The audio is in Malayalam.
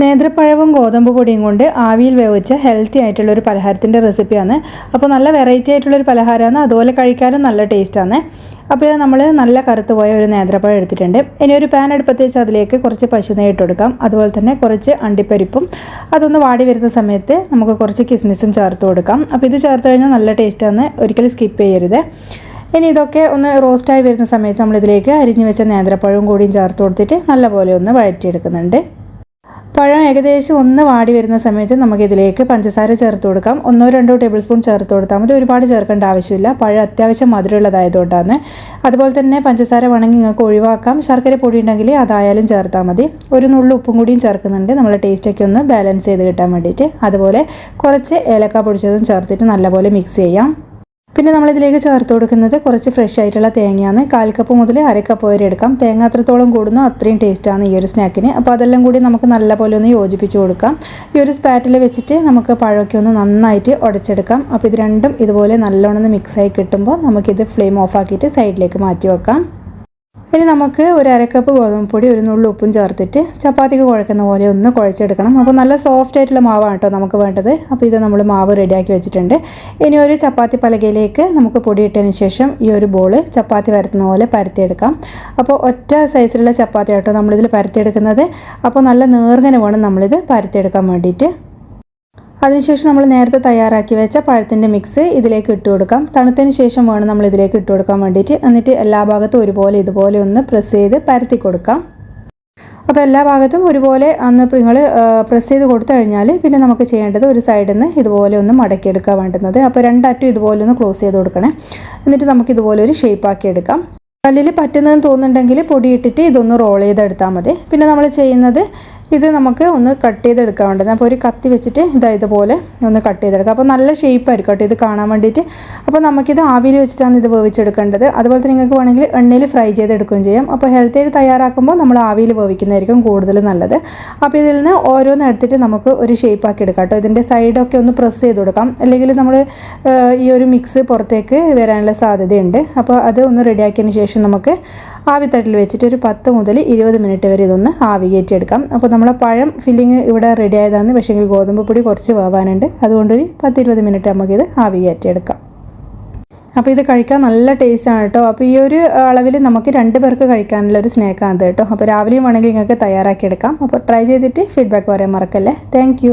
നേന്ത്രപ്പഴവും ഗോതമ്പ് പൊടിയും കൊണ്ട് ആവിയിൽ വേവിച്ച ഹെൽത്തി ആയിട്ടുള്ളൊരു പലഹാരത്തിൻ്റെ റെസിപ്പിയാണ്. അപ്പോൾ നല്ല വെറൈറ്റി ആയിട്ടുള്ളൊരു പലഹാരമാണ്, അതുപോലെ കഴിക്കാനും നല്ല ടേസ്റ്റാണ്. അപ്പോൾ നമ്മൾ നല്ല കറുത്ത് പോയ ഒരു നേന്ത്രപ്പഴം എടുത്തിട്ടുണ്ട്. ഇനി ഒരു പാൻ അടുപ്പത്ത് വെച്ച് അതിലേക്ക് കുറച്ച് പശുനെയ്യ് ഇട്ട് കൊടുക്കാം. അതുപോലെ തന്നെ കുറച്ച് അണ്ടിപ്പരിപ്പും അതൊന്ന് വാടി വരുന്ന സമയത്ത് നമുക്ക് കുറച്ച് കിസ്മിസും ചേർത്ത് കൊടുക്കാം. അപ്പോൾ ഇത് ചേർത്ത് കഴിഞ്ഞാൽ നല്ല ടേസ്റ്റാണ്, ഒരിക്കലും സ്കിപ്പ് ചെയ്യരുത്. ഇനി ഇതൊക്കെ ഒന്ന് റോസ്റ്റായി വരുന്ന സമയത്ത് നമ്മളിതിലേക്ക് അരിഞ്ഞു വെച്ച നേന്ത്രപ്പഴവും കൂടിയും ചേർത്ത് കൊടുത്തിട്ട് നല്ലപോലെ ഒന്ന് വഴറ്റിയെടുക്കുന്നുണ്ട്. പഴം ഏകദേശം ഒന്ന് വാടി വരുന്ന സമയത്ത് നമുക്കിതിലേക്ക് പഞ്ചസാര ചേർത്ത് കൊടുക്കാം. 1-2 ടേബിൾ സ്പൂൺ ചേർത്ത് കൊടുത്താൽ മതി, ഒരുപാട് ചേർക്കേണ്ട ആവശ്യമില്ല. പഴം അത്യാവശ്യം മധുരമുള്ളതായതുകൊണ്ടാണ്. അതുപോലെ തന്നെ പഞ്ചസാര വേണമെങ്കിൽ നിങ്ങൾക്ക് ഒഴിവാക്കാം. ശർക്കര പൊടി ഉണ്ടെങ്കിൽ അതായാലും ചേർത്താൽ മതി. ഒരു നുള്ളു ഉപ്പും കൂടിയും ചേർക്കുന്നുണ്ട്, നമ്മളെ ടേസ്റ്റൊക്കെ ഒന്ന് ബാലൻസ് ചെയ്ത് കിട്ടാൻ വേണ്ടിയിട്ട്. അതുപോലെ കുറച്ച് ഏലക്ക പൊടിച്ചതും ചേർത്തിട്ട് നല്ലപോലെ മിക്സ് ചെയ്യാം. പിന്നെ നമ്മളിതിലേക്ക് ചേർത്ത് കൊടുക്കുന്നത് കുറച്ച് ഫ്രഷ് ആയിട്ടുള്ള തേങ്ങയാണ്. 1/4 കപ്പ് മുതൽ 1/2 കപ്പ് വരെ എടുക്കാം. തേങ്ങ അത്രത്തോളം കൂടുന്നോ അത്രയും ടേസ്റ്റാണ് ഈ ഒരു സ്നാക്കിന്. അപ്പോൾ അതെല്ലാം കൂടി നമുക്ക് നല്ലപോലെ ഒന്ന് യോജിപ്പിച്ച് കൊടുക്കാം. ഈ ഒരു സ്പാറ്റിൽ വെച്ചിട്ട് നമുക്ക് പഴമൊക്കെ ഒന്ന് നന്നായിട്ട് ഉടച്ചെടുക്കാം. അപ്പോൾ ഇത് രണ്ടും ഇതുപോലെ നല്ലോണം മിക്സായി കിട്ടുമ്പോൾ നമുക്കിത് ഫ്ലെയിം ഓഫ് ആക്കിയിട്ട് സൈഡിലേക്ക് മാറ്റി വെക്കാം. ഇനി നമുക്ക് ഒരു 1/2 കപ്പ് ഗോതമ്പ് പൊടി, ഒരു നുള്ളു ഉപ്പും ചേർത്തിട്ട് ചപ്പാത്തിക്ക് കുഴക്കുന്ന പോലെ ഒന്ന് കുഴച്ചെടുക്കണം. അപ്പോൾ നല്ല സോഫ്റ്റ് ആയിട്ടുള്ള മാവാണ് കേട്ടോ നമുക്ക് വേണ്ടത്. അപ്പോൾ ഇത് നമ്മൾ മാവ് റെഡിയാക്കി വെച്ചിട്ടുണ്ട്. ഇനി ഒരു ചപ്പാത്തി പലകയിലേക്ക് നമുക്ക് പൊടി ഇട്ടതിന് ശേഷം ഈ ഒരു ബോൾ ചപ്പാത്തി പരത്തുന്ന പോലെ പരത്തിയെടുക്കാം. അപ്പോൾ ഒറ്റ സൈസിലുള്ള ചപ്പാത്തി ആട്ടോ നമ്മളിതിൽ പരത്തിയെടുക്കുന്നത്. അപ്പോൾ നല്ല നേർങ്ങനെ വേണം നമ്മളിത് പരത്തിയെടുക്കാൻ വേണ്ടിയിട്ട്. അതിനുശേഷം നമ്മൾ നേരത്തെ തയ്യാറാക്കി വെച്ച പഴത്തിൻ്റെ മിക്സ് ഇതിലേക്ക് ഇട്ട് കൊടുക്കാം. തണുത്തതിന് ശേഷം വേണം നമ്മൾ ഇതിലേക്ക് ഇട്ട് കൊടുക്കാൻ വേണ്ടിയിട്ട്. എന്നിട്ട് എല്ലാ ഭാഗത്തും ഒരുപോലെ ഇതുപോലെ ഒന്ന് പ്രസ് ചെയ്ത് പരത്തി കൊടുക്കാം. അപ്പോൾ എല്ലാ ഭാഗത്തും ഒരുപോലെ അന്ന് നിങ്ങൾ പ്രസ് ചെയ്ത് കൊടുത്തു കഴിഞ്ഞാൽ പിന്നെ നമുക്ക് ചെയ്യേണ്ടത് ഒരു സൈഡിൽ നിന്ന് ഇതുപോലെ ഒന്ന് മടക്കിയെടുക്കാൻ വേണ്ടുന്നത്. അപ്പോൾ രണ്ടറ്റും ഇതുപോലെ ഒന്ന് ക്ലോസ് ചെയ്ത് കൊടുക്കണേ. എന്നിട്ട് നമുക്ക് ഇതുപോലെ ഒരു ഷേപ്പാക്കി എടുക്കാം. കല്ലിൽ പറ്റുന്നതെന്ന് തോന്നുന്നുണ്ടെങ്കിൽ പൊടിയിട്ടിട്ട് ഇതൊന്ന് റോൾ ചെയ്തെടുത്താൽ മതി. പിന്നെ നമ്മൾ ചെയ്യുന്നത് ഇത് നമുക്ക് ഒന്ന് കട്ട് ചെയ്തെടുക്കാൻ വേണ്ടത്. അപ്പോൾ ഒരു കത്തി വെച്ചിട്ട് ഇതുപോലെ ഒന്ന് കട്ട് ചെയ്തെടുക്കാം. അപ്പോൾ നല്ല ഷേപ്പായിരിക്കും കേട്ടോ ഇത് കാണാൻ വേണ്ടിയിട്ട്. അപ്പോൾ നമുക്കിത് ആവിയിൽ വെച്ചിട്ടാണ് ഇത് വേവിച്ചെടുക്കേണ്ടത്. അതുപോലെ തന്നെ നിങ്ങൾക്ക് വേണമെങ്കിൽ എണ്ണയിൽ ഫ്രൈ ചെയ്തെടുക്കുകയും ചെയ്യാം. അപ്പോൾ ഹെൽത്തി ആയിട്ട് തയ്യാറാക്കുമ്പോൾ നമ്മൾ ആവിയിൽ വേവിക്കുന്നതായിരിക്കും കൂടുതൽ നല്ലത്. അപ്പോൾ ഇതിൽ നിന്ന് ഓരോന്ന് എടുത്തിട്ട് നമുക്ക് ഒരു ഷേപ്പാക്കി എടുക്കാം കേട്ടോ. ഇതിൻ്റെ സൈഡൊക്കെ ഒന്ന് പ്രസ് ചെയ്ത് കൊടുക്കാം, അല്ലെങ്കിൽ നമ്മൾ ഈ ഒരു മിക്സ് പുറത്തേക്ക് വരാനുള്ള സാധ്യതയുണ്ട്. അപ്പോൾ അത് ഒന്ന് റെഡിയാക്കിയതിന് ശേഷം നമുക്ക് ആവിത്തട്ടിൽ വെച്ചിട്ട് ഒരു 10 മുതൽ 20 മിനിറ്റ് വരെ ഇതൊന്ന് ആവി കയറ്റിയെടുക്കാം. അപ്പോൾ നമ്മളെ പഴം ഫില്ലിങ് ഇവിടെ റെഡി ആയതാണ്, പക്ഷേ ഗോതമ്പ് പൊടി കുറച്ച് വേവാനുണ്ട്. അതുകൊണ്ട് ഒരു 10-20 മിനിറ്റ് നമുക്കിത് ആവി കയറ്റിയെടുക്കാം. അപ്പോൾ ഇത് കഴിക്കാൻ നല്ല ടേസ്റ്റാണ് കേട്ടോ. അപ്പോൾ ഈ ഒരു അളവിൽ നമുക്ക് 2 പേർക്ക് കഴിക്കാനുള്ള ഒരു സ്നാക്കാണ് കേട്ടോ. അപ്പോൾ രാവിലെയും വേണമെങ്കിൽ നിങ്ങൾക്ക് തയ്യാറാക്കിയെടുക്കാം. അപ്പോൾ ട്രൈ ചെയ്തിട്ട് ഫീഡ്ബാക്ക് പറയാൻ മറക്കല്ലേ. താങ്ക്